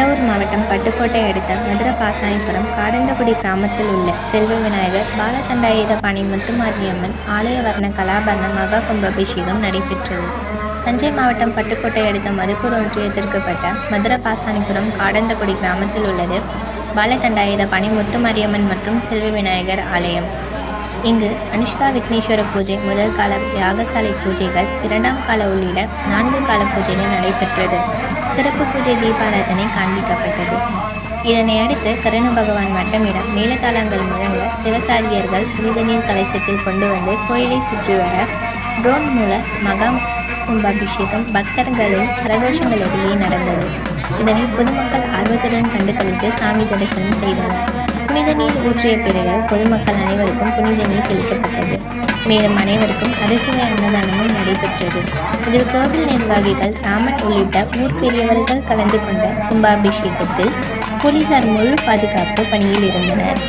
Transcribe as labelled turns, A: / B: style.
A: தஞ்சாவூர் மாவட்டம் பட்டுக்கோட்டை அடுத்த மதுரபாசானிபுரம் காடந்தகுடி கிராமத்தில் உள்ள செல்வ விநாயகர் பாலதண்டாயுதபாணி முத்துமாரியம்மன் ஆலய வர்ண கலாபரண மகா கும்பாபிஷேகம் நடைபெற்றது. தஞ்சை மாவட்டம் பட்டுக்கோட்டை அடுத்த மதுக்கூர் ஒன்றியத்திற்குட்பட்ட மதுரபாசானிபுரம் காடந்தகுடி கிராமத்தில் உள்ளது பாலதண்டாயுதபாணி முத்துமாரியம்மன் மற்றும் செல்வ விநாயகர் ஆலயம். இங்கு அனுஷ்கா விக்னேஸ்வர பூஜை, முதல் கால யாகசாலை பூஜைகள், இரண்டாம் கால உள்ளிட்ட 4 கால பூஜைகள் நடைபெற்றது. சிறப்பு பூஜை தீபாராதனை காண்பிக்கப்பட்டது. இதனை அடுத்து கருண பகவான் வட்டமிட மேலதாளங்கள் முழங்க சிவசாரியர்கள் புனித நீர் கலசத்தில் கொண்டு வந்து கோயிலை சுற்றி வர ட்ரோன் மூலம் மகா கும்பாபிஷேகம் பக்தர்களின் கரகோஷங்களிடையே நடந்தது. இதனை பொதுமக்கள் ஆர்வத்துடன் கண்டு கழித்து சாமி தரிசனம் செய்தனர். புனித நீர் ஊற்றிய பிறகு பொதுமக்கள் அனைவருக்கும் புனித நீர் தெளிக்கப்பட்டது. மேலும் அனைவருக்கும் அறுசுவை அன்னதானமும் நடைபெற்றது. இதில் கோவில் நிர்வாகிகள், ராமன் உள்ளிட்ட ஊர் பெரியவர்கள் கலந்து கொண்ட கும்பாபிஷேகத்தில் போலீசார் முழு பாதுகாப்பு பணியில் இருந்தனர்.